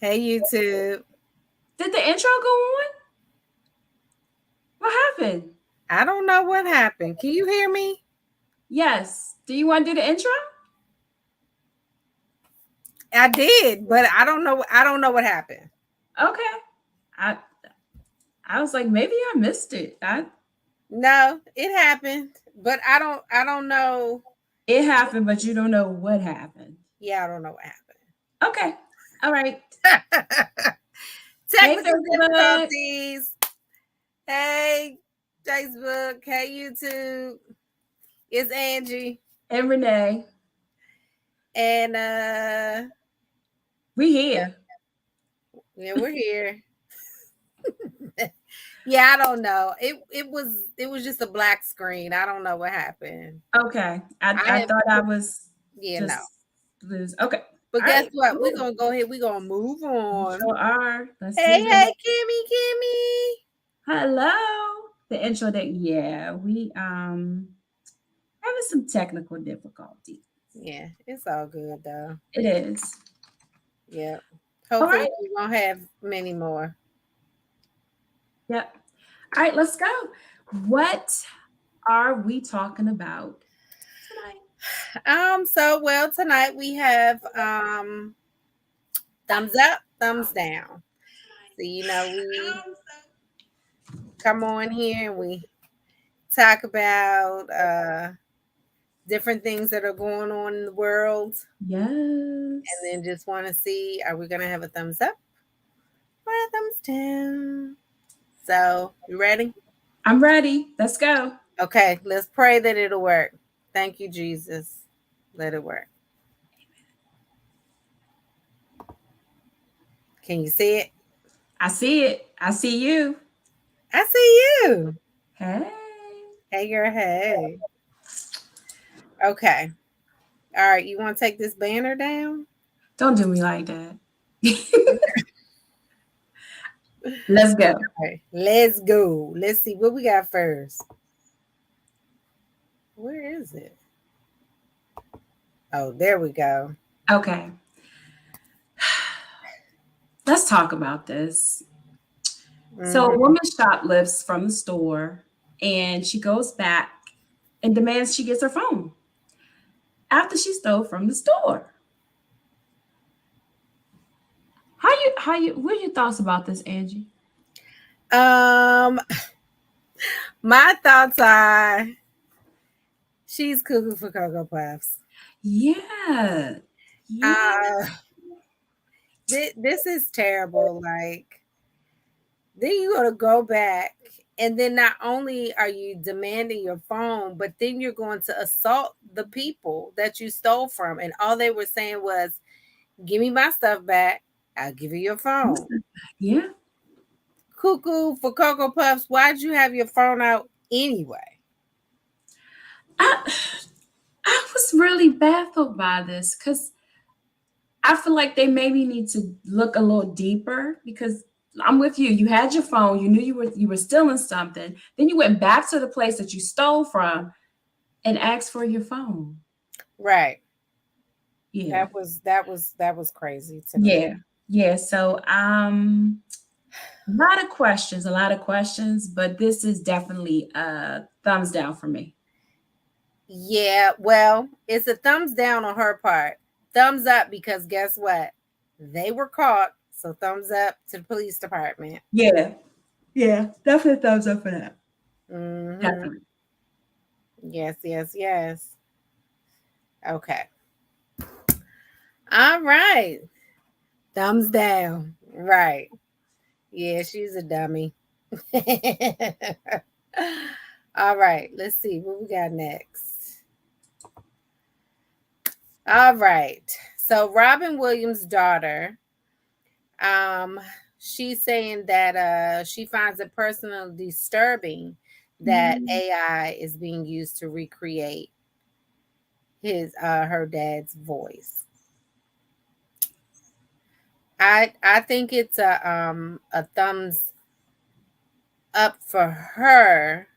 Hey, YouTube. Did the intro go on? What happened? I don't know what happened. Can you hear me? Yes. Do you want to do the intro? I did, but I don't know. I don't know what happened. Okay. I I was like, maybe I missed it. No, it happened, but I don't know. It happened, but you don't know what happened. Yeah, I don't know what Okay. All right. happened. Hey Technical Facebook. difficulties. Hey, Facebook. Hey, YouTube. It's Angie, And Renee. and We here. yeah, we're here. Yeah, I don't know. It was just a black screen. I don't know what happened. Okay. I, I I have thought I was yeah, no. just lose. Okay. But All guess right. what? We're Cool. gonna go ahead. We're gonna move We on. sure are. Let's Hey, do this. hey, Kimmy, Kimmy. Hello. The intro that we having some technical difficulty. Yeah, it's all good though. It is. Yeah. All Hopefully right. we won't have many more. Yep. All right, let's go. What are we talking about tonight? So well tonight we have thumbs up, thumbs down. So we come on here and we talk about different things that are going on in the world, and Yes. then just want to see, are we gonna have a thumbs up or a thumbs down? So you ready? I'm ready. Let's go. Okay, let's pray that it'll work. Thank you, Jesus. Let it work. Can you see it? I see it. I see you. I see you. Hey. Hey, girl. Hey. Okay. All right. You want to take this banner down? Don't do me like that. Let's go. Okay. Let's go. Let's see what we got first. Where is it? Oh, there we go. Okay. Let's talk about this. So, a Hmm. woman shoplifts from the store and she goes back and demands she gets her phone after she stole from the store. What are your thoughts about this, Angie? Um, my thoughts are she's cuckoo for Cocoa Puffs. Yeah. Yeah. Uh, this is terrible. Like, then you're gonna go back, and then not only are you demanding your phone, but then you're going to assault the people that you stole from, and all they were saying was, "Give me my stuff back. I'll give you your phone." Yeah. Cuckoo for Cocoa Puffs. Why'd you have your phone out anyway? I I was really baffled by this because I feel like they maybe need to look a little deeper because I'm with you. You had your phone, you knew you were stealing something, then you went back to the place that you stole from and asked for your phone. Right. Yeah. That was crazy to me. Yeah. Yeah. So a lot of questions, but this is definitely a thumbs down for me. Yeah, well, it's a thumbs down on her part. Thumbs up because guess what? They were caught. So thumbs up to the police department. Yeah. Yeah. Definitely thumbs up for that. Hmm. Definitely. Yes, yes, yes. Okay. All right. Thumbs down. Right. Yeah, she's a dummy. All right. Let's see what we got next. All right. So Robin Williams' daughter, um, she's saying that she finds it personally disturbing that Mm, AI is being used to recreate his her dad's voice. I think it's a thumbs up for her,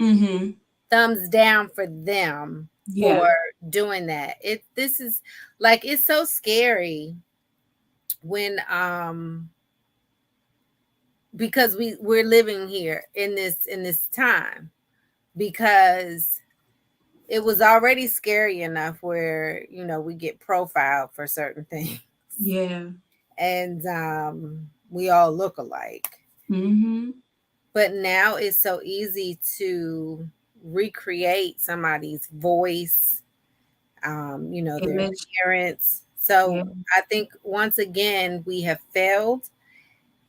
mm-hmm. thumbs down for them for Yeah. doing that. This is like, it's so scary when because we're living here in this time, because it was already scary enough where, we get profiled for certain things. Yeah. And we all look alike. Mm-hmm. But now it's so easy to recreate somebody's voice, their Image. appearance. Yeah. So I think once again we have failed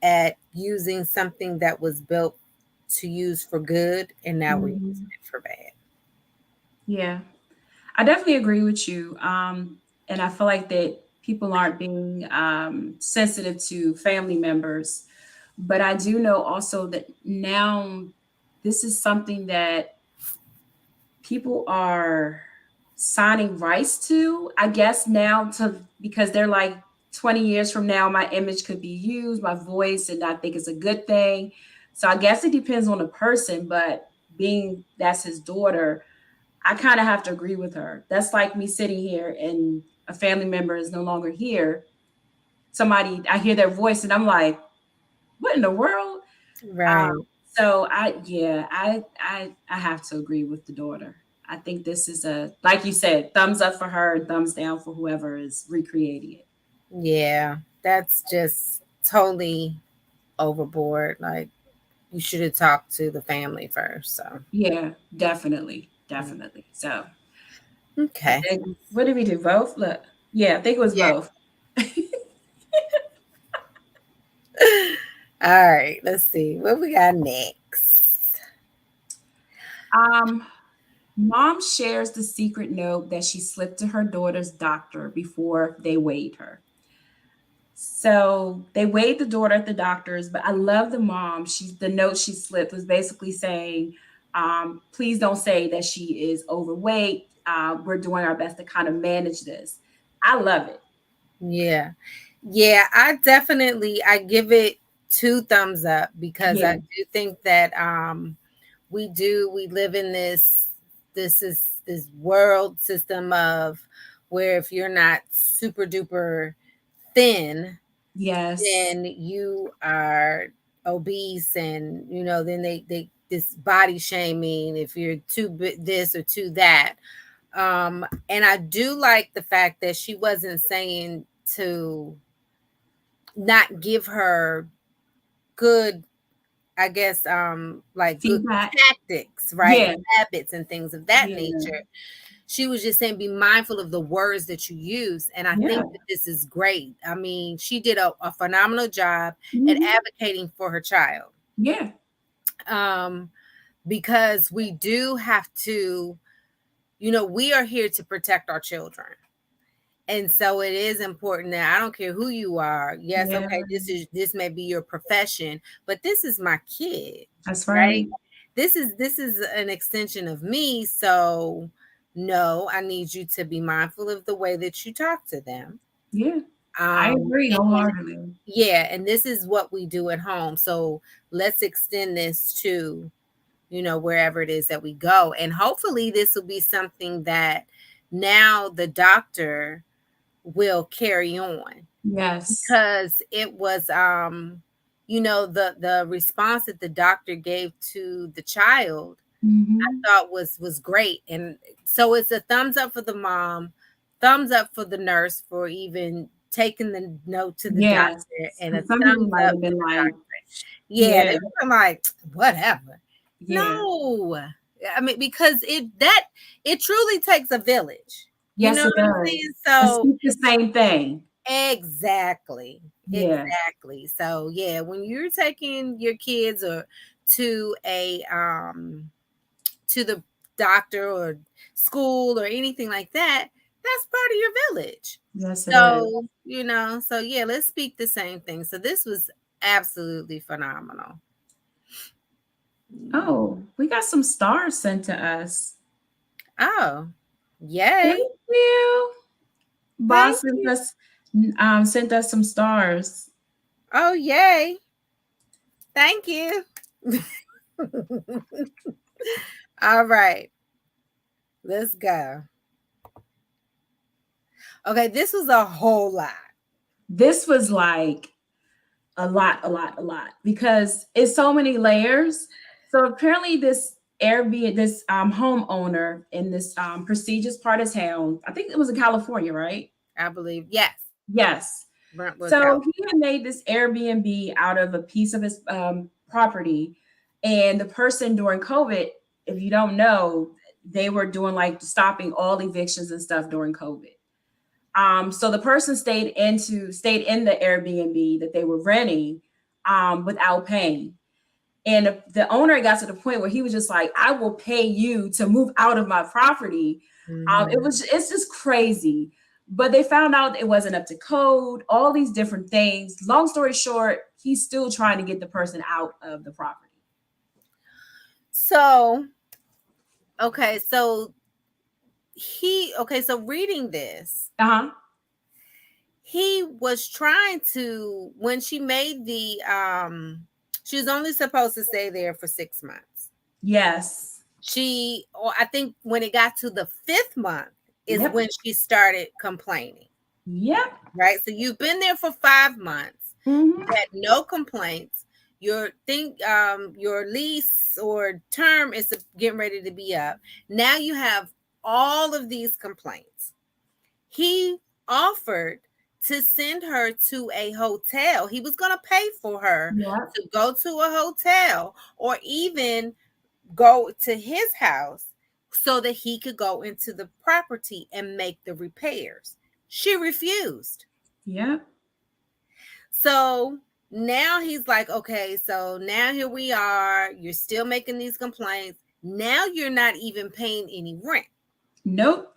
at using something that was built to use for good, and now we're using Mm-hmm. it for bad. Yeah. I definitely agree with you. And I feel like that people aren't being sensitive to family members. But I do know also that now this is something that people are signing rights to, I guess now, to because they're like 20 years from now, my image could be used, my voice, and I think it's a good thing. So I guess it depends on the person, but being that's his daughter, I kind of have to agree with her. That's like me sitting here and a family member is no longer here. Somebody, I hear their voice and I'm like, what in the world? Right. So I have to agree with the daughter. I think this is a, like you said, thumbs up for her and thumbs down for whoever is recreating it. Yeah. That's just totally overboard. Like, you should have talked to the family first. So, Yeah, definitely, definitely. So I okay. think, what did we do? Both? Look, yeah, I think it was Yeah. both. All right. Let's see what we got next. Um, Mom shares the secret note that she slipped to her daughter's doctor before they weighed her. So they weighed the daughter at the doctor's, but I love the mom. The note she slipped was basically saying, please don't say that she is overweight. We're doing our best to kind of manage this. I love it. Yeah. Yeah, I give it two thumbs up, because I Yeah. do think that we live in this world system of where if you're not super duper thin, Yes. then you are obese, and then they this body shaming if you're this or too that. And I do like the fact that she wasn't saying to not give her good, I guess, like good Feedback. tactics, right? Yeah. And habits and things of that Yeah. nature. She was just saying be mindful of the words that you use. And I Yeah. think that this is great. I mean, she did a phenomenal job at Mhm. advocating for her child. Yeah. Um, because we do have to, we are here to protect our children. And so it is important that I don't care who you are. Yes, Yeah. okay, this may be your profession, but this is my kid, That's right? right. This is an extension of me. So no, I need you to be mindful of the way that you talk to them. Yeah. I agree And wholeheartedly. yeah, and this is what we do at home. So let's extend this to, wherever it is that we go. And hopefully this will be something that now the doctor will carry on, Yes. because it was the response that the doctor gave to the child, I Hmm. thought was great. And so it's a thumbs up for the mom, thumbs up for the nurse for even taking the note to the Yes. doctor, and a 'Cause some people thumbs might up have for been the like, doctor. Yeah, yeah, they were like, whatever. yeah. No, I mean, because it truly takes a village. You know Yes, it what I'm does. saying? I So speak the same thing. exactly. Yeah. Exactly. So yeah, when you're taking your kids or to a to the doctor or school or anything like that, that's part of your village. Yes, it is. So, so yeah, let's speak the same thing. So this was absolutely phenomenal. Oh, we got some stars sent to us. Oh, yay. Thank you. Thank Boss you. sent us some stars. Oh, yay. Thank you. All right, let's go. Okay, this was a whole lot. this was like a lot, because it's so many layers. So apparently this Airbnb, this homeowner in this prestigious part of town, I think it was in California, right? I believe. Yes. Yes. Brentwood, So California. he had made this Airbnb out of a piece of his property, and the person during COVID, if you don't know, they were doing like stopping all evictions and stuff during COVID. So the person stayed in the Airbnb that they were renting without paying. And the owner got to the point where he was just like, I will pay you to move out of my property. Mhm. It's just crazy. But they found out it wasn't up to code, all these different things. Long story short, he's still trying to get the person out of the property. So, okay, so so reading this, Uh-huh. he was trying to, when she made the she was only supposed to stay there for 6 months. Yes. Or I think when it got to the 5th month is Yep. when she started complaining. Yep. Right? So you've been there for 5 months. Mm-hmm. You had no complaints. Your lease or term is getting ready to be up. Now you have all of these complaints. He offered to send her to a hotel. He was going to pay for her Yep. to go to a hotel, or even go to his house so that he could go into the property and make the repairs. She refused. Yep. So now he's like, okay, so now here we are. You're still making these complaints. Now you're not even paying any rent. Nope.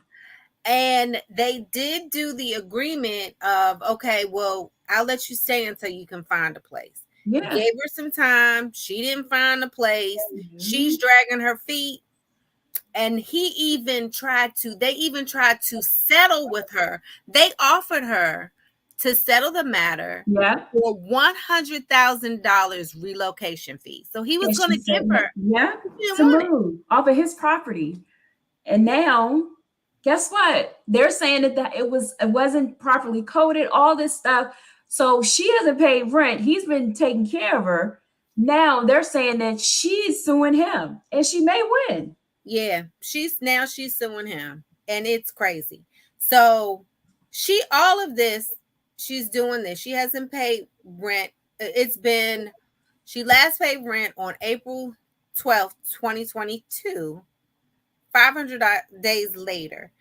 And they did do the agreement of, okay, well, I'll let you stay until you can find a place. Yeah. Gave her some time. She didn't find a place. Mm-hmm. She's dragging her feet. And they even tried to settle with her. They offered her to settle the matter for $100,000 relocation fee. So he was going to give her. To move off of his property. And now, guess what? They're saying that it wasn't properly coded, all this stuff. So she hasn't paid rent. He's been taking care of her. Now they're saying that she's suing him, and she may win. Yeah, she's suing him, and it's crazy. So all of this, she's doing this. She hasn't paid rent. She last paid rent on April 12th, 2022. 500 days later.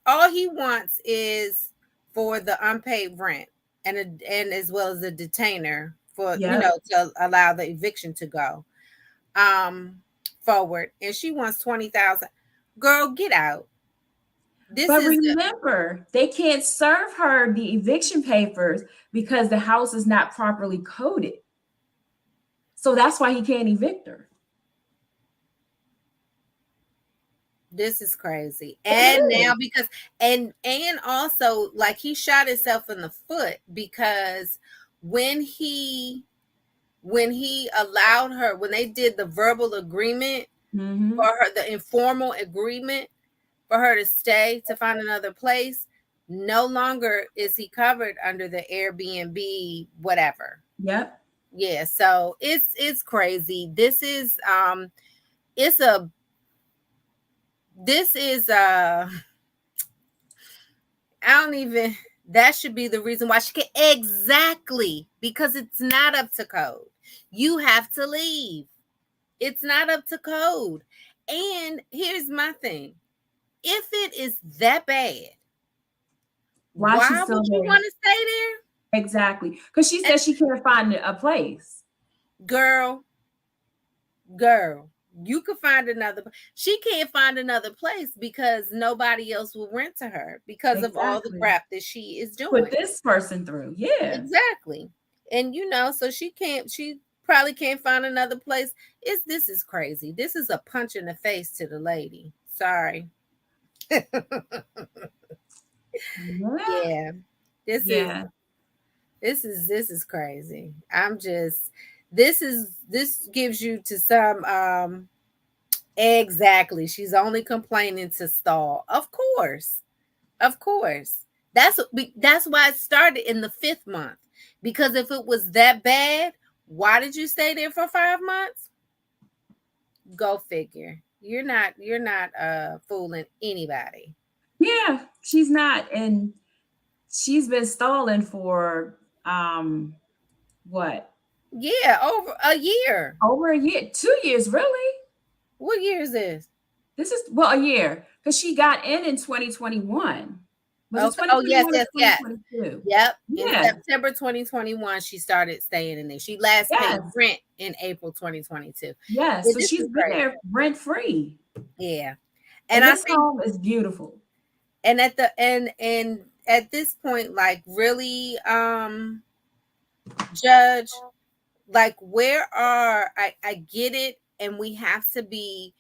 All he wants is for the unpaid rent, and as well as the detainer for to allow the eviction to go forward. And she wants 20,000. Girl, get out. But remember, they can't serve her the eviction papers because the house is not properly coded. So that's why he can't evict her. This is crazy. And now because and also, like, he shot himself in the foot, because when he allowed her, when they did the verbal agreement for her, the informal agreement for her to stay, to find another place, no longer is he covered under the Airbnb whatever. Yep. Yeah, so it's crazy. This is that should be the reason why she can, exactly, because it's not up to code. You have to leave. It's not up to code. And here's my thing. If it is that bad, why would you want to stay there? Exactly. Because she said she can't find a place. Girl, you could find another. She can't find another place because nobody else will rent to her because of all the crap that she is doing. Put this person through. Yeah. Exactly. And so she probably can't find another place. This is crazy. This is a punch in the face to the lady. Sorry. Yeah. This is crazy. This gives you to some exactly. She's only complaining to stall. Of course. That's why it started in the 5th month. Because if it was that bad, why did you stay there for 5 months? Go figure. You're not fooling anybody. Yeah, she's not, and she's been stalling for what, Yeah, over a year. over a year, 2 years, really. What year is this? This is, well, a year, because she got in 2021. Was it Okay. Oh, yes, 2021 or yes, yes. 2022? Yep. In Yeah. September 2021, she started staying in there. She last paid Yes. rent in April 2022. Yes. Yeah, So this she's is been crazy. there rent free. Yeah. And And I this think, home is beautiful. and at the and at this point, like, really, Judge, like, where are I get it, and we have to be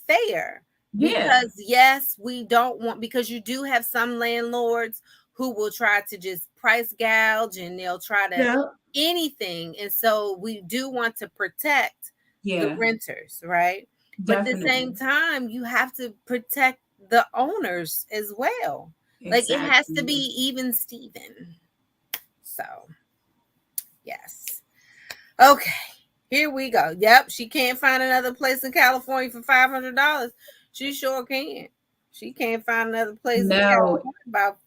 fair, Yeah. because yes, we don't want, because you do have some landlords who will try to just price gouge, and they'll try to Yeah. anything, and so we do want to protect the Yeah. renters, right? But at the same Definitely. time, you have to protect the owners as well. Like, it has to be Exactly. even Steven. So yes. Okay, here we go. Yep, she can't find another place in California for $500. She sure can. She can't find another place in No. California about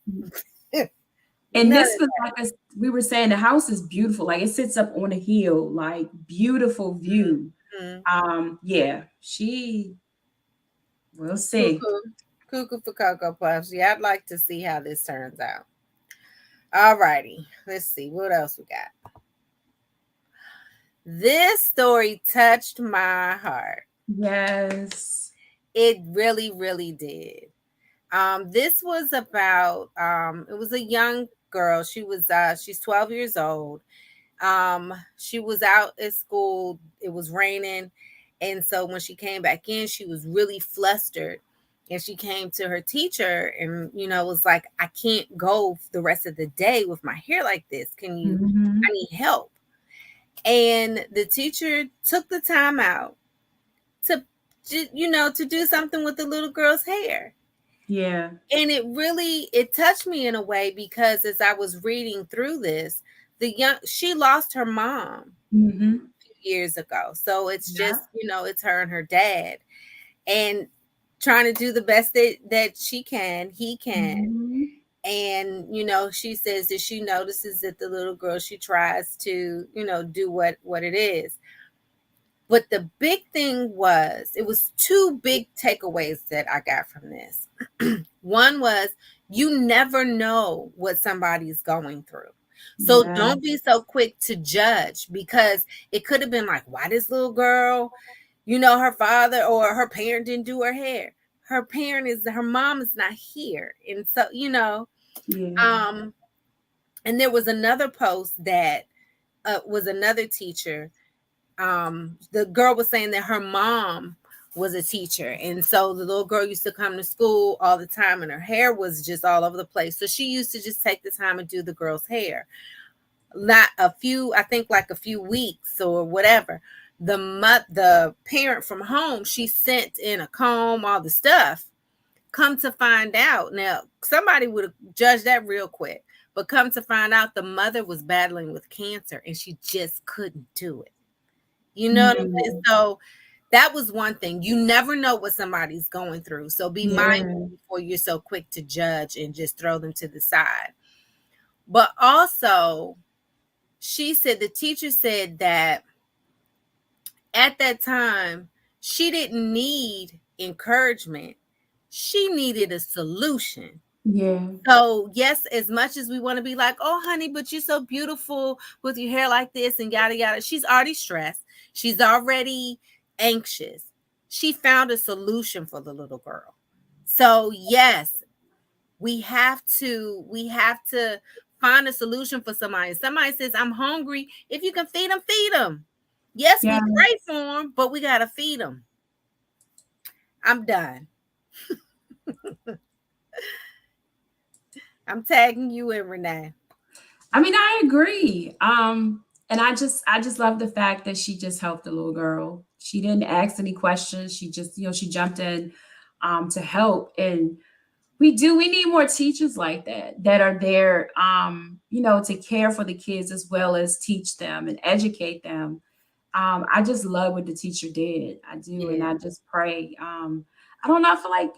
And none this of was like, we were saying, the house is beautiful. Like, it sits up on a hill, like beautiful view. that. Yeah, she, we'll see. Cuckoo, cuckoo for Cocoa Puffs. Yeah, I'd like to see how this turns out. All righty, let's see what else we got. This story touched my heart. Yes. It really, really did. This was about it was a young girl. She's 12 years old. She was out at school. It was raining, and so when she came back in, she was really flustered. And she came to her teacher and, was like, I can't go the rest of the day with my hair like this. I Mhm. need help. And the teacher took the time out to, to do something with the little girl's hair. Yeah. And it touched me in a way, because as I was reading through this, she lost her mom Mhm. a few years ago. So it's Yeah. just, it's her and her dad, and trying to do the best that he can. Mhm. And, she says that she notices that the little girl, she tries to, do what it is. But the big thing it was two big takeaways that I got from this. One was, you never know what somebody's going through. So Yeah. don't be so quick to judge, because it could have been like, why this little girl, her father or her parent didn't do her hair. Her mom is not here. And so, Yeah. um, and there was another post that was another teacher. The girl was saying that her mom was a teacher, and so the little girl used to come to school all the time, and her hair was just all over the place, so she used to just take the time and do the girl's hair. Not a few, I think, like a few weeks or whatever, the parent from home, she sent in a comb, all the stuff. Come to find out, now somebody would have judged that real quick, but come to find out, the mother was battling with cancer and she just couldn't do it. You know what I'm saying? Mm. So that was one thing. You never know what somebody's going through. So be mindful Yeah. before you're so quick to judge and just throw them to the side. But also, the teacher said that at that time, she didn't need encouragement. She needed a solution. Yeah. So, yes, as much as we want to be like, oh, honey, but you're so beautiful with your hair like this and yada, yada, she's already stressed. She's already anxious. She found a solution for the little girl. So, yes, we have to find a solution for somebody. Somebody says, I'm hungry. If you can feed them, feed them. Yes, Yeah. we pray for them, but we got to feed them. I'm done. I'm tagging you in, Renee. I mean, I agree. And I just love the fact that she just helped the little girl. She didn't ask any questions. She just, she jumped in to help. And We do. We need more teachers like that are there, to care for the kids as well as teach them and educate them. I just love what the teacher did. I do, and Yeah. I just pray. I don't know. I feel like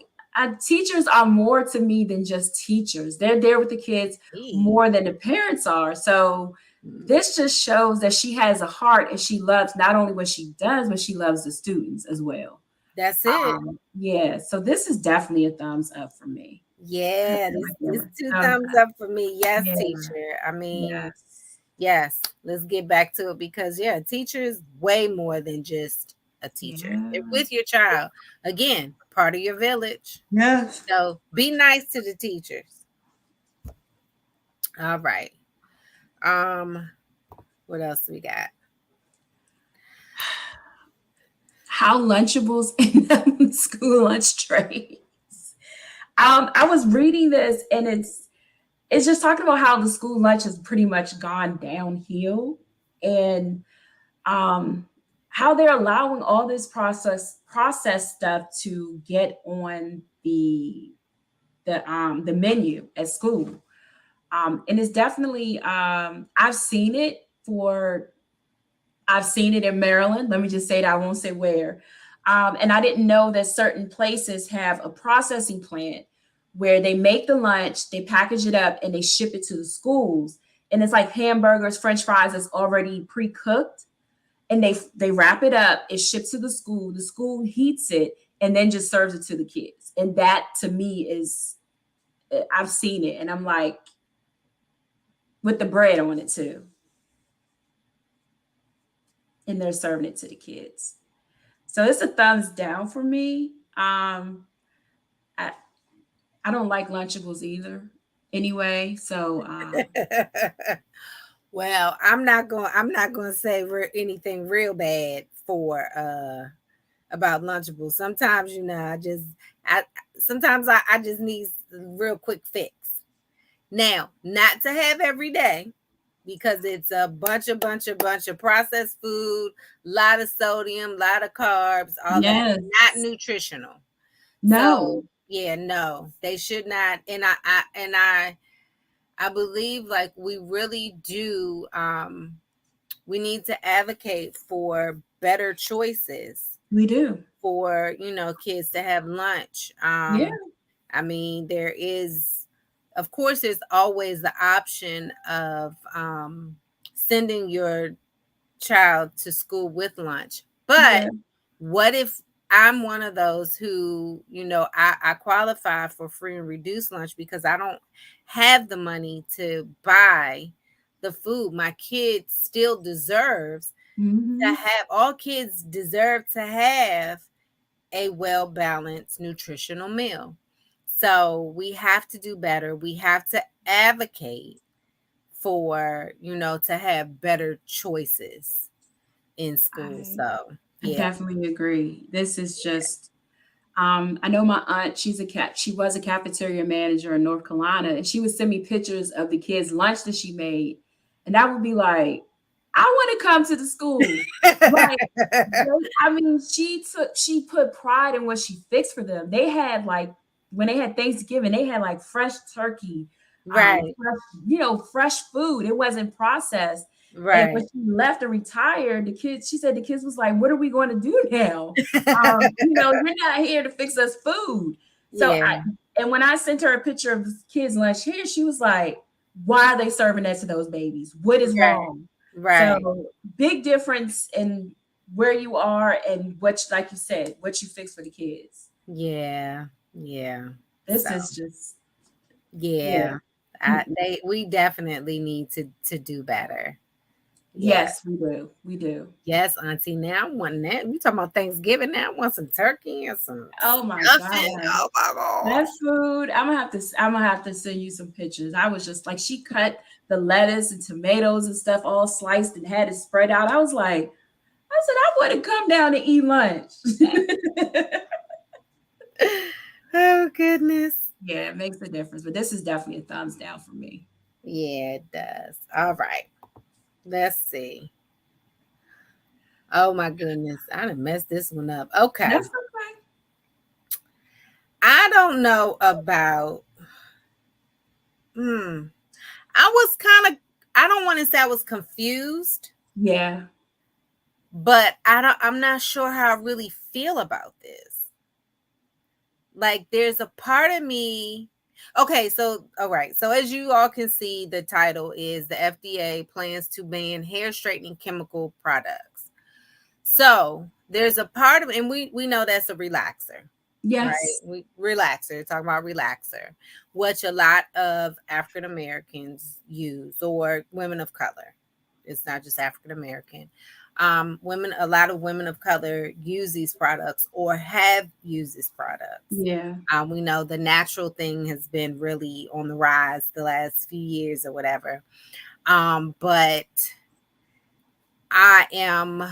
teachers are more to me than just teachers. They're there with the kids Hey. more than the parents are. So Mm. this just shows that she has a heart and she loves not only what she does, but she loves the students as well. That's it. Yeah, so this is definitely a thumbs up for me. Yeah, My this camera. two Thumbs thumbs up. up for me. Yes, Yeah, teacher. I mean, yes. yes, let's get back to it because yeah, teacher is way more than just a teacher. They're Yeah. with your child. Again, part of your village. Yes. So be nice to the teachers. All right. Um, what else we got? How Lunchables end up in school lunch trays. I was reading this and it's just talking about how the school lunch has pretty much gone downhill and um how they're allowing all this process stuff to get on the menu at school. And it's definitely I've seen it in Maryland. Let me just say that I won't say where. And I didn't know that certain places have a processing plant where they make the lunch, they package it up, and they ship it to the schools. And it's like hamburgers, French fries that's already pre-cooked, and they wrap it up. It ships to the school. The school heats it and then just serves it to the kids. And that to me is, I've seen it, and I'm like, with the bread on it too, and they're serving it to the kids. So it's a thumbs down for me. I I don't like Lunchables either. Anyway, so Well, I'm not going to say anything real bad for about Lunchables. Sometimes, I sometimes I just need a real quick fix. Now, not to have every day because it's a bunch of processed food, lot of sodium, lot of carbs, all that. yes, Not nutritional. So, no, yeah, no. They should not, and I believe like we really do we need to advocate for better choices we do. for, kids to have lunch. Yeah, I mean, there is, of course, there's always the option of sending your child to school with lunch. But yeah, what if I'm one of those who, I qualify for free and reduced lunch because I don't have the money to buy the food. My kid still deserves to hmm, have, all kids deserve to have a well balanced nutritional meal. So we have to do better. We have to advocate for, to have better choices in school. I So, I yeah. definitely agree. This is just I know my aunt, she was a cafeteria manager in North Carolina, and she would send me pictures of the kids' lunch that she made. And I would be like, I want to come to the school. Like, I mean, she put pride in what she fixed for them. They had like when they had Thanksgiving, they had like fresh turkey, Right, fresh food. It wasn't processed. And when right. she left and retired, she said the kids was like, "What are we going to do now? You're not here to fix us food." So Yeah, and when I sent her a picture of the kids' lunch here, she was like, "Why are they serving that to those babies? What is right, wrong?" right. So big difference in where you are and like you said, what you fix for the kids. Yeah, yeah. So, This is just, yeah. yeah. We definitely need to do better. Yeah. Yes, we do. We do. Yes, Auntie. Now I want that. You talking about Thanksgiving now? I want some turkey and some Oh my stuffing. God. Oh my God. That food, I'm gonna have to send you some pictures. I was just like, she cut the lettuce and tomatoes and stuff all sliced and had it spread out. I said, I want to come down and eat lunch. Oh goodness. Yeah, it makes a difference. But this is definitely a thumbs down for me. Yeah, it does. All right. Let's see. Oh my goodness. I done messed this one up. Okay. That's okay. I don't know about. Hmm. I was kind of. I don't want to say I was confused, Yeah. but I'm not sure how I really feel about this. Like, there's a part of me. Okay, so all right. So as you all can see, the title is the FDA plans to ban hair straightening chemical products. So there's a part of, and we know that's a relaxer, right? Yes. We relaxer, talking about relaxer, which a lot of African Americans use, or women of color. It's not just African American. Women, a lot of women of color use these products or have used these products. Yeah. We know the natural thing has been really on the rise the last few years or whatever. But I am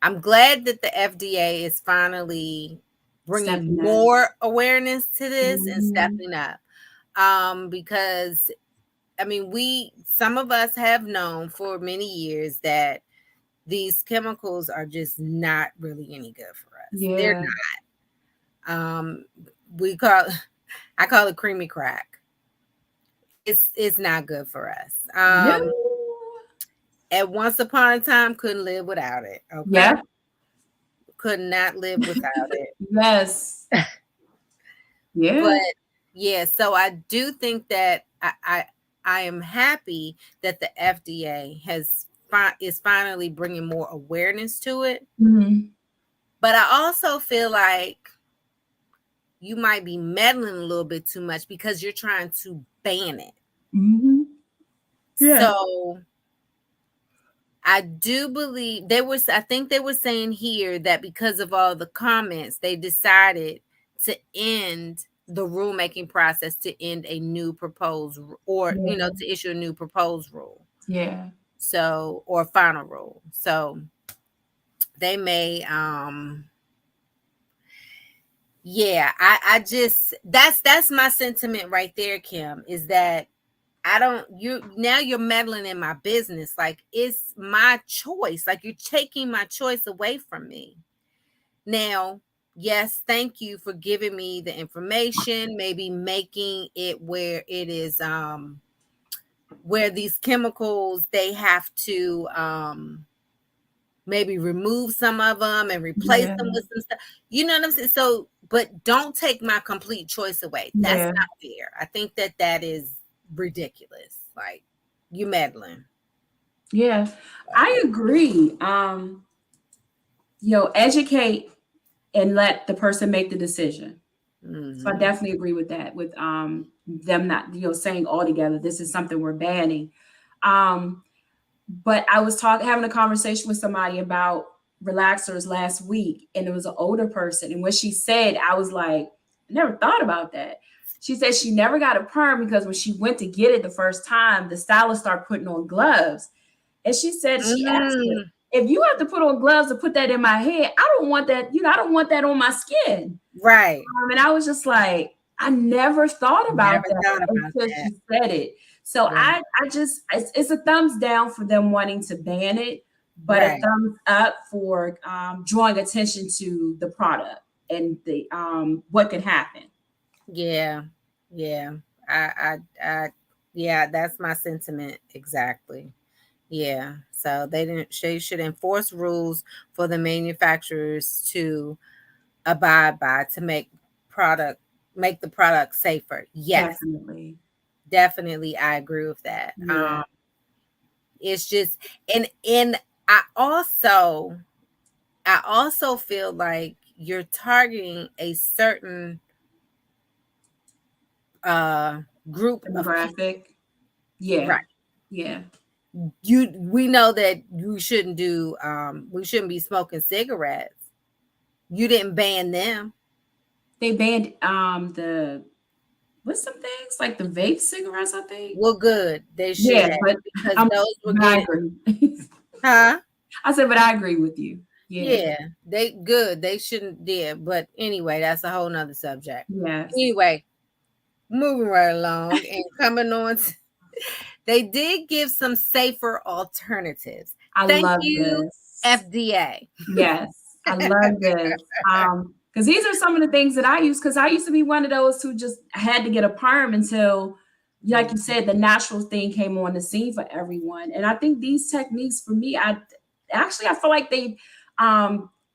I'm glad that the FDA is finally bringing Stepping up. more awareness to this and Mhm. stepping up. Because I mean, some of us have known for many years that these chemicals are just not really any good for us. They're Yeah. not. We call I call it creamy crack. It's not good for us. No. At once upon a time, couldn't live without it. Okay, Yeah. could not live without it. Yes. But Yeah. yeah, so I do think that I am happy that the FDA is finally bringing more awareness to it. Mhm. But I also feel like you might be meddling a little bit too much because you're trying to ban it. Mhm. Yeah. So I do believe I think they were saying here that because of all the comments, they decided to end the rulemaking process, to end a new proposed, or, Yeah. to issue a new proposed rule. Yeah. So, or final rule. So they may, yeah, I just, that's my sentiment right there, Kim, is that I don't, you're meddling in my business. Like, it's my choice. Like, you're taking my choice away from me. Now, yes, thank you for giving me the information, maybe making it where it is, where these chemicals, they have to maybe remove some of them and replace Yeah. them with some stuff. You know what I'm saying? So, but don't take my complete choice away. That's Yeah. not fair. I think that is ridiculous. Like, you meddling. Yeah. I agree. Educate and let the person make the decision. So I Mm-hmm. definitely agree with that, with them not, saying altogether, this is something we're banning. But I was having a conversation with somebody about relaxers last week, and it was an older person. And what she said, I was like, I never thought about that. She said she never got a perm because when she went to get it the first time, the stylist started putting on gloves. And she said, she asked her, Mm, if you have to put on gloves to put that in my head, I don't want that, I don't want that on my skin. right. And I was just like, I never thought about Never that thought about until that. she said it. So Right. I just, it's a thumbs down for them wanting to ban it, but a Right. thumbs up for drawing attention to the product and the what could happen. Yeah. Yeah. I yeah, that's my sentiment exactly. Yeah. So they should enforce rules for the manufacturers to abide by to product make the product safer. Yes. Definitely. Definitely I agree with that. Yeah. It's just, and I also feel like you're targeting a certain uh group of people. Demographic. Yeah. Right. Yeah. We know that we shouldn't be smoking cigarettes. You didn't ban them. They banned the what's some things like the vape cigarettes, I think. Well, good. They should Yeah, have, but because I'm those were but I getting, agree. huh? I said, but I agree with you. Yeah. Yeah, they good. They shouldn't, yeah. But anyway, that's a whole nother subject. Yes. Anyway, moving right along and coming on. They did give some safer alternatives. I Thank love you, this. FDA. Yes. I love this. Because these are some of the things that I use. Because I used to be one of those who just had to get a perm until, like you said, the natural thing came on the scene for everyone. And I think these techniques for me, I feel like they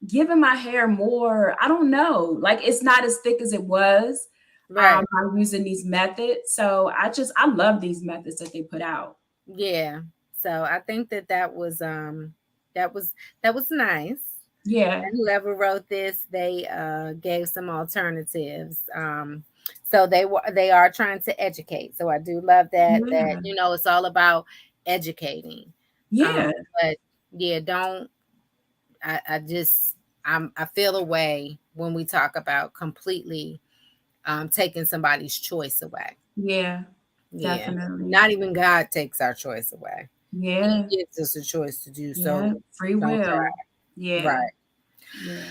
given my hair more, I don't know, like it's not as thick as it was Right. by using these methods. So I love these methods that they put out. Yeah. So I think that that was that was nice. Yeah. And whoever wrote this, they gave some alternatives. So they are trying to educate. So I do love that Yeah. you know it's all about educating. Yeah. But yeah, don't I just I feel away when we talk about completely taking somebody's choice away. Yeah. Yeah. Definitely. Not even God takes our choice away. He Yeah. gives us a choice to do so. Yeah. Free Don't try. will. Yeah. Right. Yeah.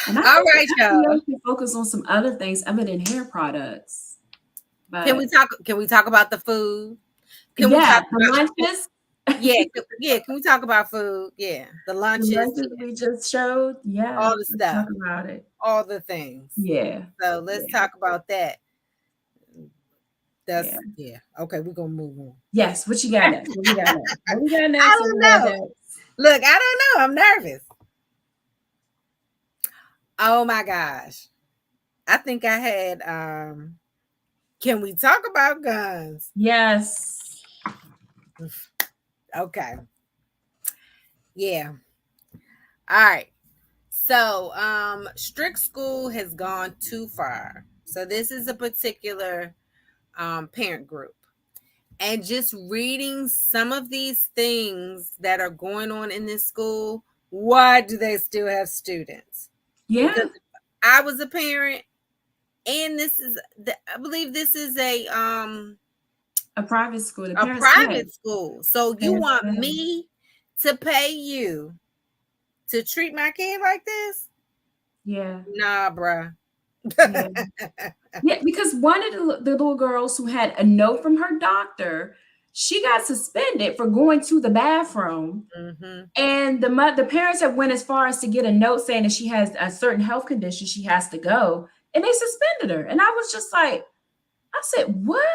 And I All think right, y'all. we can focus on some other things other than hair products. Can But we talk about the food? Can we yeah, talk the about lunches, yeah, yeah, can we talk about food? Yeah. The the lunches, lunches yeah, we just showed. Yeah, all the let's talk stuff, about it. all the things. Yeah. So let's Yeah. talk about that. Yeah. That's yeah. Okay, we're gonna move on. Yes. What you got next? What we got next? What we got I next? What don't we got know. next? Look, I don't know. I'm nervous. Oh my gosh. I think I had can we talk about guns? Yes. Okay. Yeah. All right. So, strict school has gone too far. So this is a particular parent group. And just reading some of these things that are going on in this school, why do they still have students? Yeah. Because I was a parent, and I believe this is A private school. The a parents pay. private school. So you Parents want pay. me to pay you to treat my kid like this? Yeah. Nah, bruh. Yeah. Yeah, because one of the little girls who had a note from her doctor, she got suspended for going to the bathroom. Mm-hmm. And the parents have went as far as to get a note saying that she has a certain health condition she has to go, and they suspended her. And I was just like, I said, what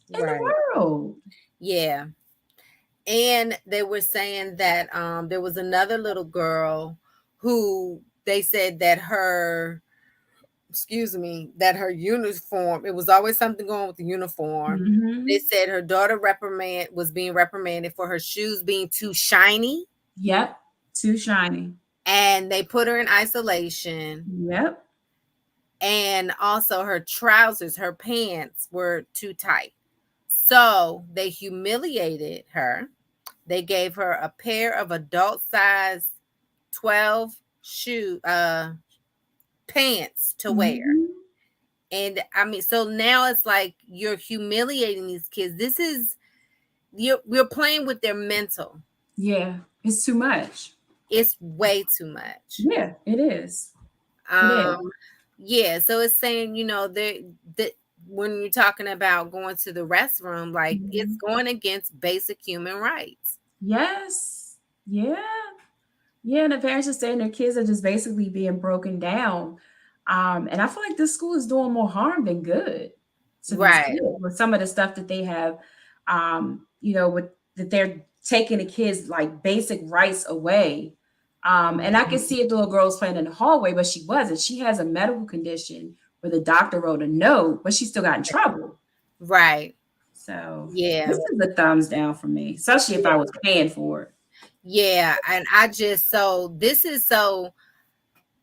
in the Right. world? Yeah. And they were saying that there was another little girl who they said that her uniform, it was always something going with the uniform. They Mhm. said her daughter was being reprimanded for her shoes being too shiny, Yep. Too shiny. and they put her in isolation. Yep. And also her trousers, her pants were too tight. So they humiliated her. They gave her a pair of adult size 12 shoe pants to wear. Mhm. And I mean, so now it's like you're humiliating these kids. This is we're playing with their mental. Yeah. It's too much. It's way too much. Yeah, it is. It is. Yeah, so it's saying, you know, that when you're talking about going to the restroom, like it's Mhm. going against basic human rights. Yes. Yeah. Yeah, and the parents are saying their kids are just basically being broken down. And I feel like this school is doing more harm than good to these Right. kids with some of the stuff that they have, with that they're taking the kids like basic rights away. And I can see if the little girl was playing in the hallway, but she wasn't. She has a medical condition where the doctor wrote a note, but she still got in trouble. Right. So Yeah. this is a thumbs down for me, especially if I was paying for it. Yeah, and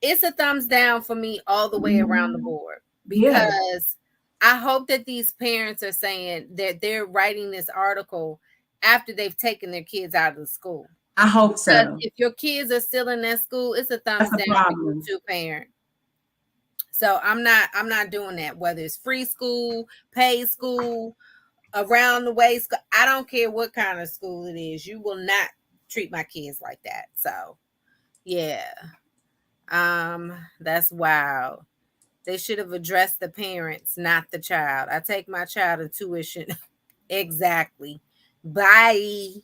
it's a thumbs down for me all the way around the board, Yeah, because I hope that these parents are saying that they're writing this article after they've taken their kids out of the school. I hope Because so. if your kids are still in that school, it's a thumbs That's a down for you problem. too, parent. So I'm not doing that, whether it's free school, paid school, around the way school. I don't care what kind of school it is. You will not treat my kids like that. So yeah. That's wild. They should have addressed the parents, not the child. I take my child to tuition. Exactly. Bye.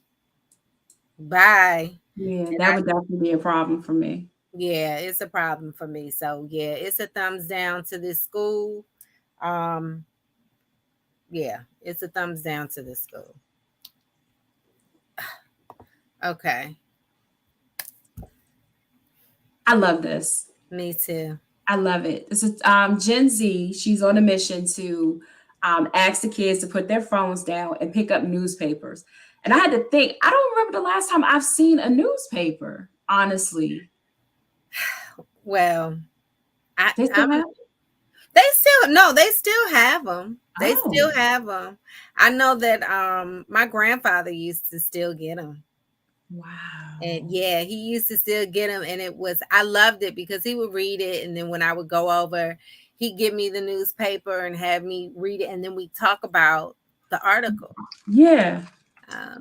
Bye. Yeah, And that would definitely be a problem for me. Yeah, it's a problem for me. So yeah, it's a thumbs down to this school. Um, yeah, it's a thumbs down to this school. Okay, I love this. me too. I love it. This is Gen Z. She's on a mission to ask the kids to put their phones down and pick up newspapers. And I had to think, I don't remember the last time I've seen a newspaper, honestly. Well, They still I'm have they still no, they still have them. They still Oh, have them. I know that my grandfather used to still get them. And wow. yeah, he used to still get them, and it was I loved it because he would read it, and then when I would go over, he'd give me the newspaper and have me read it, and then we talk about the article. Yeah,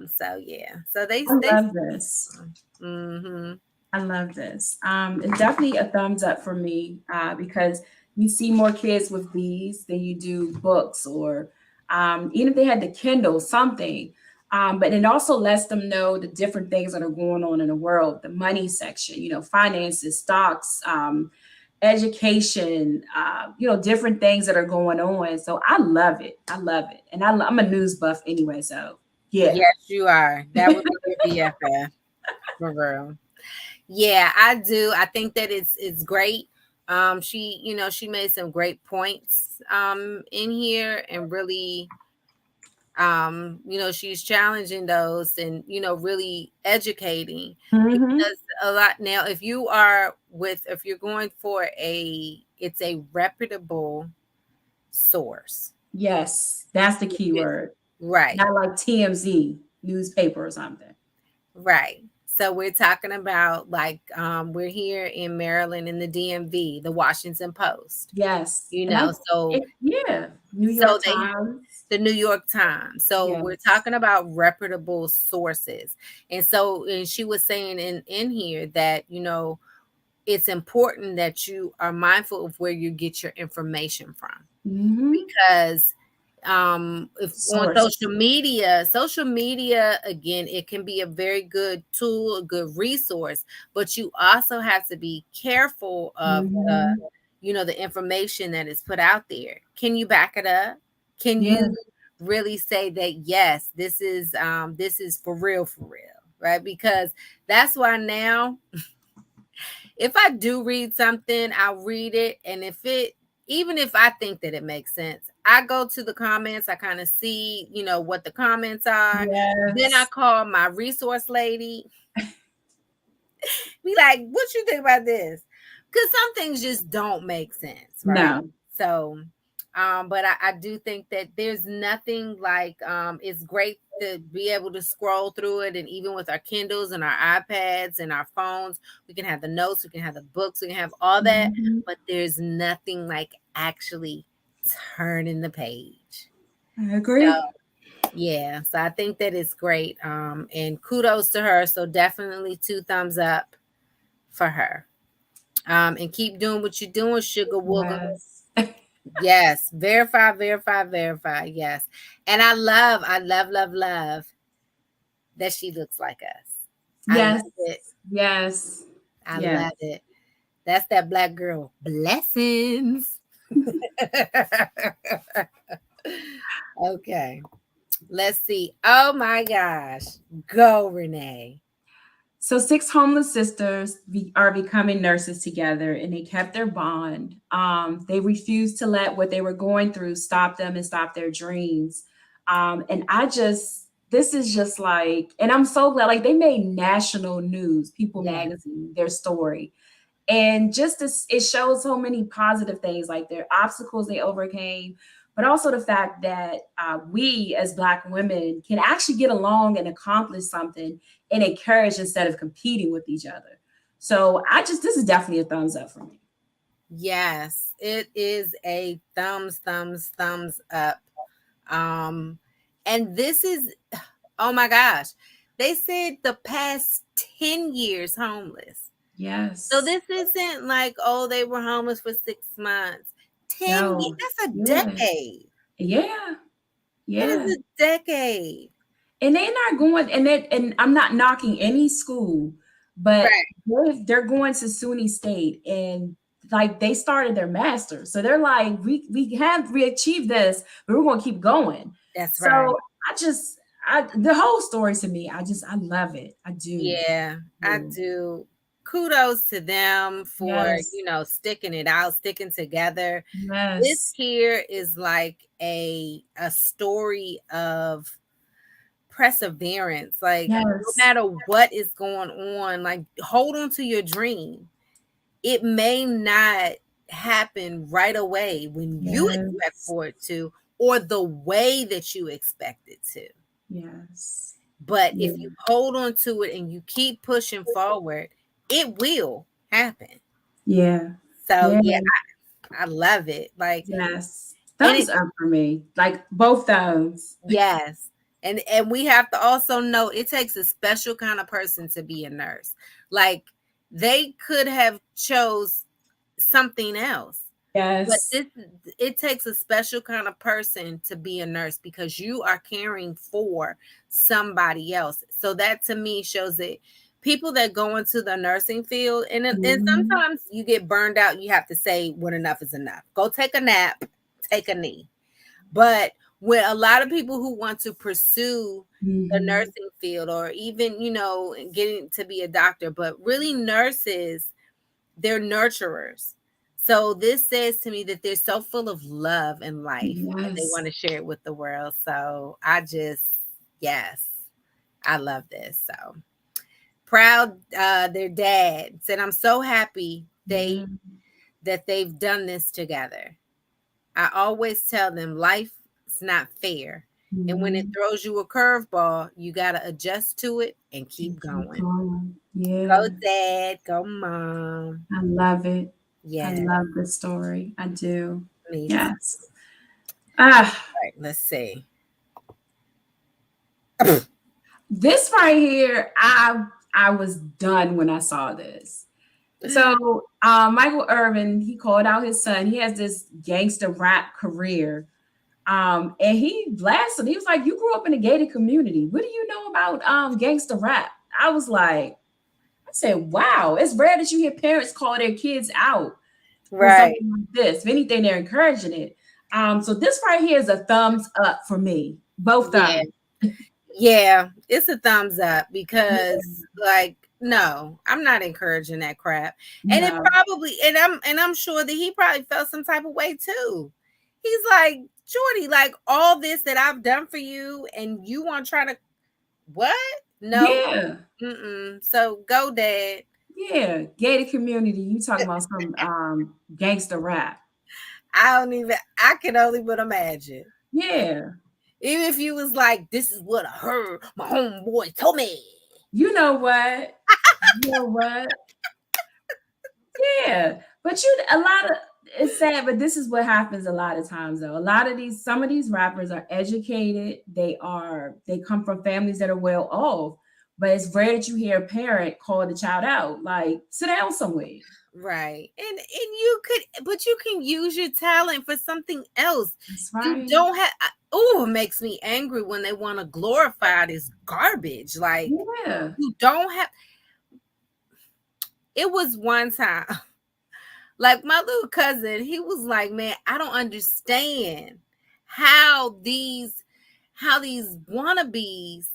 So yeah, so they I they. love this. Mm-hmm. I love this. It's definitely a thumbs up for me because you see more kids with these than you do books or even if they had the Kindle, something. But it also lets them know the different things that are going on in the world, the money section, finances, stocks, education, different things that are going on. So I love it. I love it. And I'm a news buff anyway. So yeah. Yes, you are. That would be your BFF for real. Yeah, I do. I think that it's great. She, she made some great points in here and really she's challenging those and really educating Hmm. because a lot now if you're going for it's a reputable source. Yes, that's the Which key is word. right. Not like TMZ newspaper or something. Right. So we're talking about like we're here in Maryland in the DMV, the Washington Post. Yes. You And know, so yeah, New so York they Times. the New York Times. So we're Yes. talking about reputable sources. And she was saying in here that, it's important that you are mindful of where you get your information from Hmm. because if on Source. social media again it can be a very good tool, a good resource, but you also have to be careful of Hmm. the information that is put out there. Can you back it up? Can Yeah. you really say that yes, this is for real, right? Because that's why now if I do read something, I'll read it. And even if I think that it makes sense, I go to the comments, I kind of see, what the comments are. Then I Yes. call my resource lady, be like, what you think about this? Because some things just don't make sense, right? No. So, but I do think that there's nothing like it's great to be able to scroll through it, and even with our Kindles and our iPads and our phones, we can have the notes, we can have the books, we can have all that, Hmm. but there's nothing like actually turning the page. I So agree. yeah, so I think that it's great. And kudos to her. So definitely two thumbs up for her. And keep doing what you're doing, Sugar Wooga. Yes. Yes, verify, verify, verify. Yes, and I love, love, love that she looks like us. I love Yes. it. Yes. I Yes. love it. That's that black girl. Blessings. Okay, let's see. Oh my gosh, go Renee. So six homeless sisters are becoming nurses together, and they kept their bond. They refused to let what they were going through stop them and stop their dreams. And this is just like, and I'm so glad, like they made national news, People Yeah, Magazine, their story. And just this, it shows so many positive things, like their obstacles they overcame, but also the fact that we as Black women can actually get along and accomplish something and encourage instead of competing with each other. So this is definitely a thumbs up for me. yes, it is a thumbs up. Um, and this is, oh my gosh, they said the past 10 years homeless. So Yes. this isn't like, oh, they were homeless for 6 months. 10 years, No. that's a Yeah. decade. Yeah. That Yeah. is a decade. And they're not going, and I'm not knocking any school, but Right. they're going to SUNY State and like they started their master. So they're like, we achieved this, but we're gonna keep going. That's So right. the whole story to me, I love it. I do. Yeah, I do. do. Kudos to them for, Yes. sticking it out, sticking together. This Yes. here is like a story of perseverance. Like no Yes. matter what is going on, like hold on to your dream. It may not happen right away when you expect Yes. for it to, or the way that you expect it to. Yes. But Yeah. if you hold on to it and you keep pushing forward, it will happen. Yeah. So Yeah. yeah, I love it. Like, Yes. and it Thumbs up for me. Like both thumbs. yes. And we have to also know it takes a special kind of person to be a nurse. Like they could have chose something else. But Yes. it takes a special kind of person to be a nurse because you are caring for somebody else. So that to me shows that people that go into the nursing field and Mhm. sometimes you get burned out, you have to say when enough is enough. Go take a nap, take a knee. But with a lot of people who want to pursue the Mhm. nursing field or even, getting to be a doctor, but really nurses, they're nurturers. So this says to me that they're so full of love and life and they Yes. want to share it with the world. So yes, I love this. So proud their dad said I'm so happy Yeah. that they've done this together. I always tell them life is not fair. And when it Mhm. throws you a curveball, you got to adjust to it and keep And keep going. going. Go, Yeah. dad. Go, mom. I love it. I Yeah, love the story. I do. me too. Yes. Ah, Right, let's see. this right here, I was done when I saw this. So Michael Irvin, he called out his son. He has this gangster rap career. And he blasted. He was like, "You grew up in a gated community. What do you know about gangster rap?" I was like, I said, "Wow, it's rare that you hear parents call their kids out for Right. something like this. If anything, they're encouraging it." So this right here is a thumbs up for me. Both Yeah. thumbs. Yeah. It's a thumbs up Yeah, because like no, I'm not encouraging that crap. And it no. probably and I'm sure that he probably felt some type of way too. He's like, Jordy, like all this that I've done for you and you want to try to what? No. Yeah. Mm-mm. So go, dad. Yeah. Gated community. You talking about some gangster rap. I can only but imagine. Yeah. Even if you was like, this is what I heard my homeboy told me. You know what? You know what? Yeah, but a lot of it's sad, but this is what happens a lot of times though. A lot of some of these rappers are educated. They come from families that are well off, but it's rare that you hear a parent call the child out, like sit down somewhere. Right. And you could but you can use your talent for something else. That's You right. don't have oh, it makes me angry when they want to glorify this garbage. Like Yeah. you don't have it was one time. Like my little cousin, he was like, "Man, I don't understand how these wannabes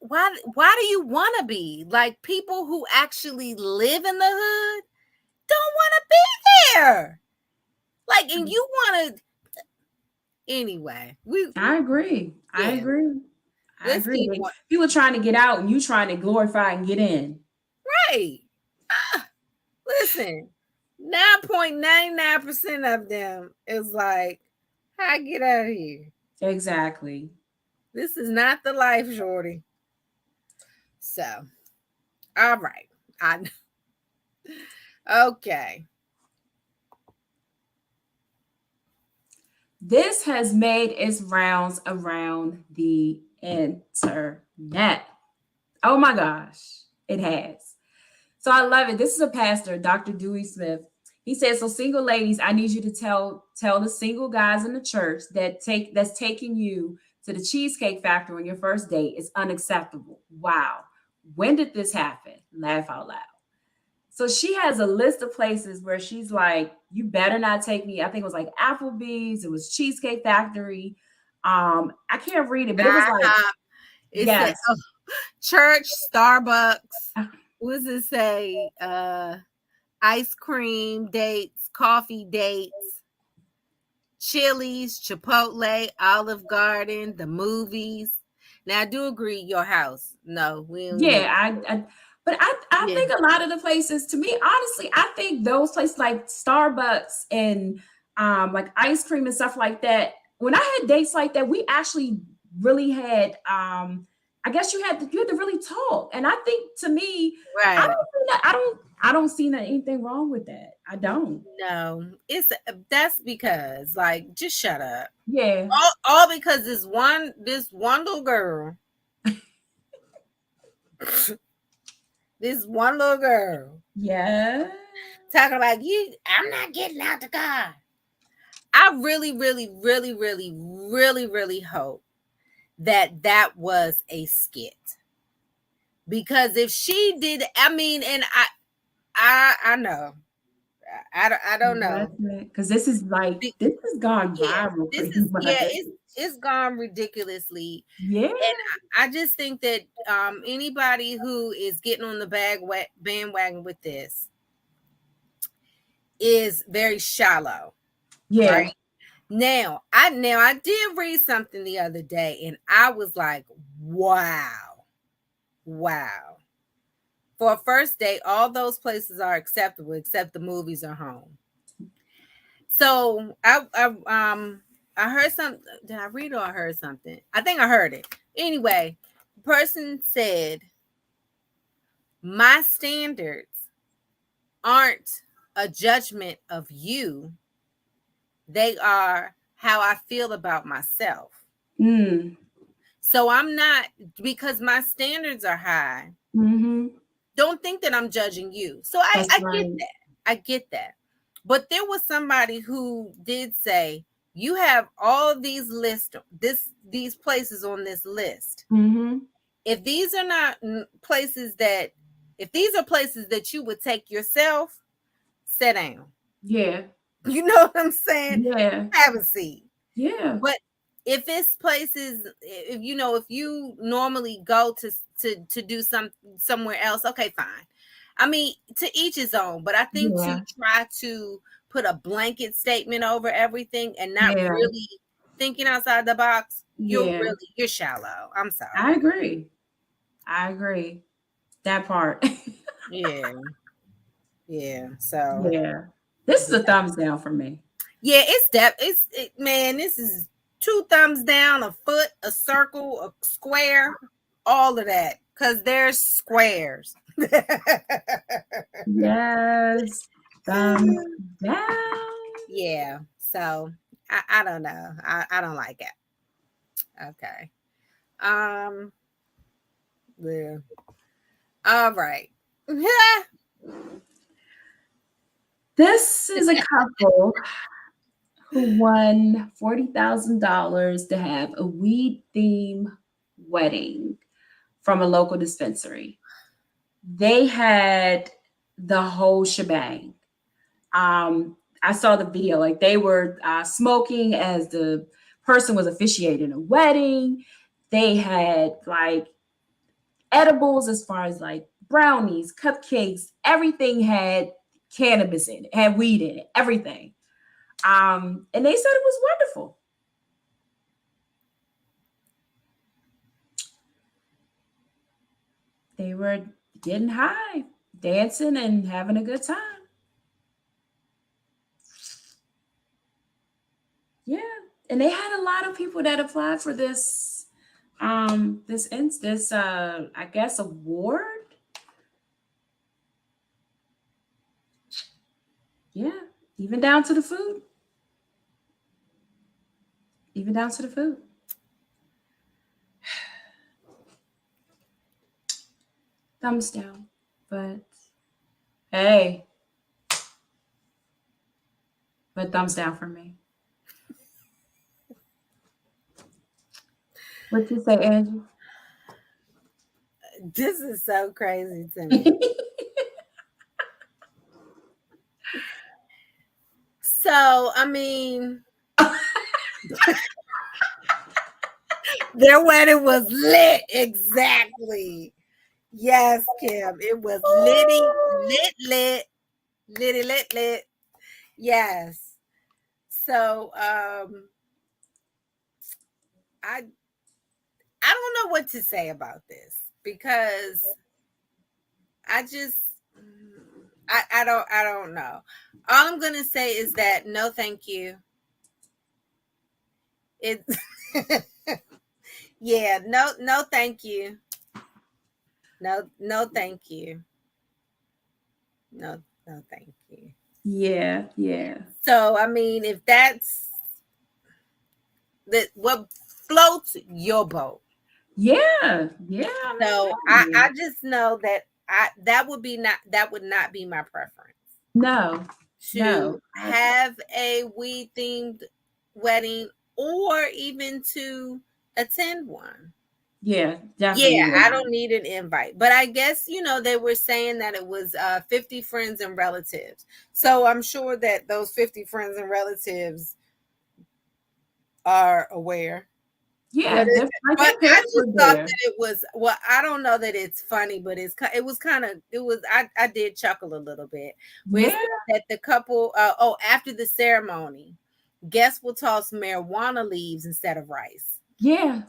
why do you want to be like people who actually live in the hood don't want to be there like and you want to anyway I agree. I yeah agree. I let's agree. keep on People trying to get out and you trying to glorify and get in. right listen 9.99% of them is like I get out of here Exactly. this is not the life shorty so all right I okay This has made its rounds around the internet. Oh my gosh, it has. So I love it. This is a pastor, Dr. Dewey Smith. He says, "So single ladies, I need you to tell the single guys in the church that's taking you to the Cheesecake Factory on your first date is unacceptable." Wow. When did this happen? laugh out loud. So she has a list of places where she's like, you better not take me. I think it was like Applebee's, it was Cheesecake Factory. I can't read it, but it was like, It said yes. church, Starbucks. What does it say? Ice cream dates, coffee dates, Chili's, Chipotle, Olive Garden, the movies. Now I do agree, your house. No, we don't need. Yeah, but I Yeah, think a lot of the places, to me, honestly, I think those places like Starbucks and like ice cream and stuff like that. When I had dates like that, we actually really had I guess you had to really talk. And I think to me, I right. don't see that, I don't see that anything wrong with that. I don't. No, it's that's because like just shut up. Yeah. All because this one little girl, this one little girl Yeah. talking about you. I'm not getting out the car. I really, really, really, really, really, really hope that that was a skit, because if she did, I mean, and I know, I don't know. Because this is like Be- this has gone Yeah, viral this pretty is yeah, much. it's gone ridiculously. Yeah. And I just think that anybody who is getting on the bandwagon with this is very shallow, Yeah. right? Now I did read something the other day, and I was like, wow, wow. For a first date, all those places are acceptable except the movies or home. So I heard something. Did I read or I heard something? I think I heard it. Anyway, the person said, my standards aren't a judgment of you. They are how I feel about myself. Mm. So I'm not, because my standards are high. Mm-hmm. Don't think that I'm judging you. So I, That's I get right. that. I get that. But there was somebody who did say, you have all these places on this list. Mm-hmm. If these are not places that, if these are places that you would take yourself, sit down. Yeah. You know what I'm saying? Yeah. Have a seat. Yeah. But if it's places, if you know, if you normally go to do somewhere else, okay, fine. I mean, to each his own. But I think to Yeah. try to put a blanket statement over everything and not Yeah. really thinking outside the box, Yeah. you're shallow. I'm I sorry. agree. I agree. That part. Yeah. Yeah. So Yeah. This is yeah, a thumbs down for me. yeah, man, this is two thumbs down, a foot, a circle, a square, all of that. Cause there's squares. Yes. Thumbs down. Yeah. So I don't know. I don't like it. Okay. Um yeah. All right. This is a couple who won $40,000 to have a weed theme wedding from a local dispensary. They had the whole shebang. I saw the video, like they were smoking as the person was officiating a wedding. They had like edibles as far as like brownies, cupcakes, everything had cannabis in it, had weed in it, everything. And they said it was wonderful. They were getting high, dancing, and having a good time. Yeah, and they had a lot of people that applied for this I guess award. Yeah, even down to the food. Even down to the food. Thumbs down. But hey, but thumbs down for me. What you say, Angie? This is so crazy to me. So, I mean, their wedding was lit. Exactly. Yes, Kim. It was lit. Yes. So, I I don't know what to say about this because I just I don't know. All I'm gonna say is that no, thank you. It yeah, no, thank you. No, thank you. No, thank you. Yeah, yeah. So I mean, if that's what floats your boat. Yeah, yeah. So I just know that that would not be my preference No, to no. have a weed themed wedding or even to attend one. Yeah, Yeah, definitely I would. don't need an invite. But I guess, they were saying that it was 50 friends and relatives. So I'm sure that those 50 friends and relatives are aware. But Yeah, like but their I parents were just thought there. that it was, well, I don't know that it's funny, but it was kind of, it was, I did chuckle a little bit. Where it Yeah, said that the couple, after the ceremony, guests will toss marijuana leaves instead of rice. yeah,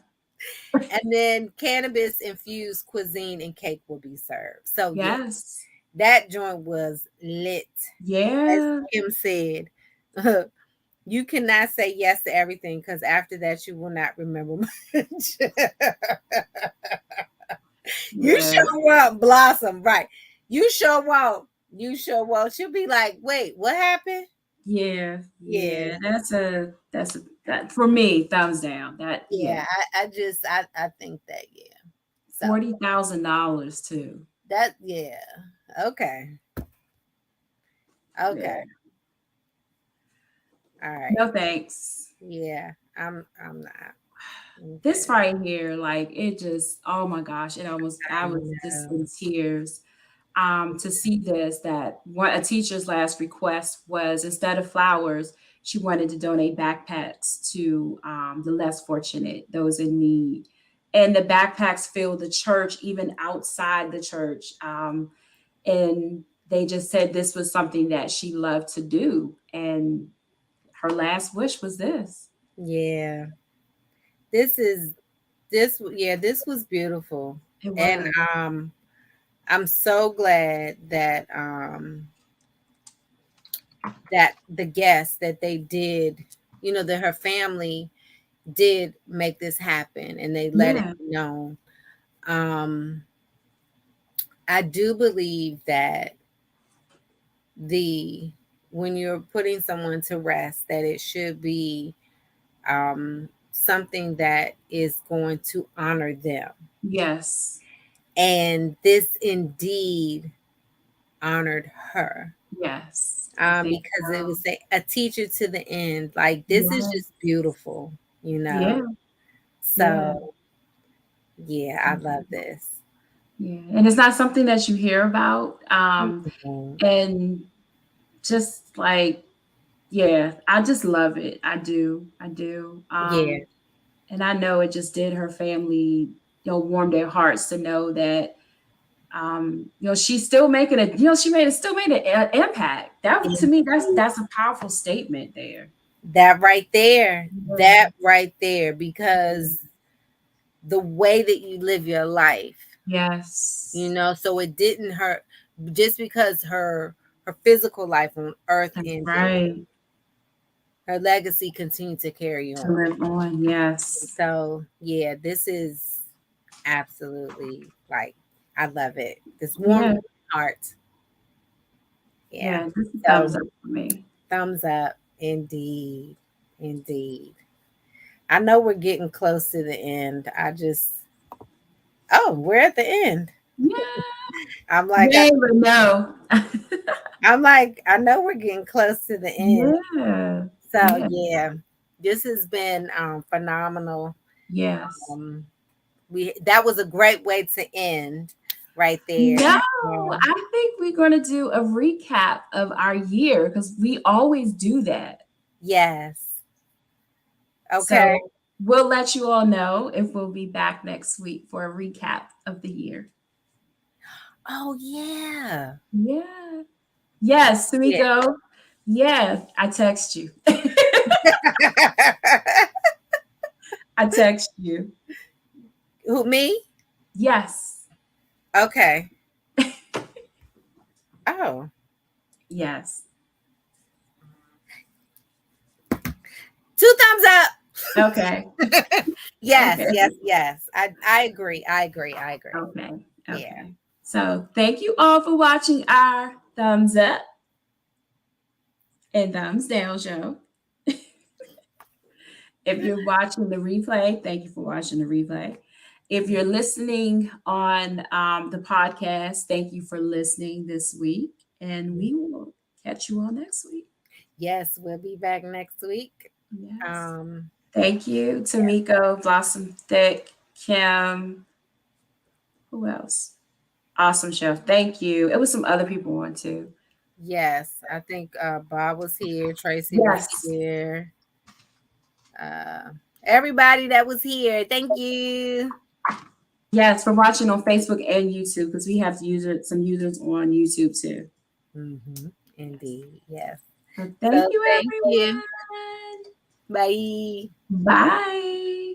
And then cannabis infused cuisine and cake will be served. So yeah, yes, that joint was lit. As yeah, Kim said, you cannot say yes to everything because after that you will not remember much. You yeah, sure won't blossom, right? You sure won't. You sure won't. She'll be like, wait, what happened? yeah, Yeah, yeah. That for me, thumbs down. That yeah, yeah. I think that, yeah. So $40,000 too. that, yeah. Okay. Yeah, Okay. All right. no thanks. Yeah. I'm not. This Okay. right here, like it just, oh my gosh, I I was just know. in tears. To see this, that one a teacher's last request was instead of flowers, she wanted to donate backpacks to the less fortunate, those in need. And the backpacks filled the church, even outside the church. And they just said this was something that she loved to do. And her last wish was this. Yeah. This is this was beautiful. It And was. I'm so glad that the guests that they did, that her family did make this happen and they let it Yeah. be known. Um, I do believe that the when you're putting someone to rest, that it should be something that is going to honor them. Yes. And this indeed honored her. Yes. I think Because it so. was a teacher to the end. Like, this is Yeah. just beautiful, you know. Yeah. Yeah. So yeah, I love this. Yeah, and it's not something that you hear about. Mhm. And just like, yeah, I just love it. I do. I do. Yeah, And I know it just did her family, warm their hearts to know that, she's still making a, still made an impact. That to me, indeed. that's a powerful statement there. That Yeah. right there, because the way that you live your life, Yes, so it didn't hurt just because her physical life on earth that's ended. right. Her legacy continued to carry To on. live on. Yes. So yeah, this is absolutely, like, I love it. This warms Yeah. my heart. Yeah. Yeah. This is thumbs So up for me. thumbs up, indeed. Indeed. I know we're getting close to the end. Oh, we're at the end. Yeah. I'm like, You ain't even know. I know we're getting close to the end. Yeah. So Yeah. yeah, this has been phenomenal. Yes. Um, that was a great way to end right there. No, Yeah. I think we're going to do a recap of our year because we always do that. Yes. Okay. So we'll let you all know if we'll be back next week for a recap of the year. Oh yeah. Yeah. Yes, Tamiko. Yeah, I text you. I text you. Who, me? Yes. Okay. Oh. Yes. 2 thumbs up. Okay. Yes, Okay. yes. I agree. Okay. Yeah. So thank you all for watching our thumbs up and thumbs down show. If you're watching the replay, thank you for watching the replay. If you're listening on the podcast, thank you for listening this week. And we will catch you all next week. Yes, we'll be back next week. Yes. Thank you, Tamiko, Blossom Thick, Kim. Who else? Awesome show. Thank you. It was some other people on too. Yes, I think Bob was here, Tracy was here. Everybody that was here, thank you. Yes, for watching on Facebook and YouTube because we have some users on YouTube too. Mm-hmm. Indeed, yes. So thank you, everyone. Bye. Bye.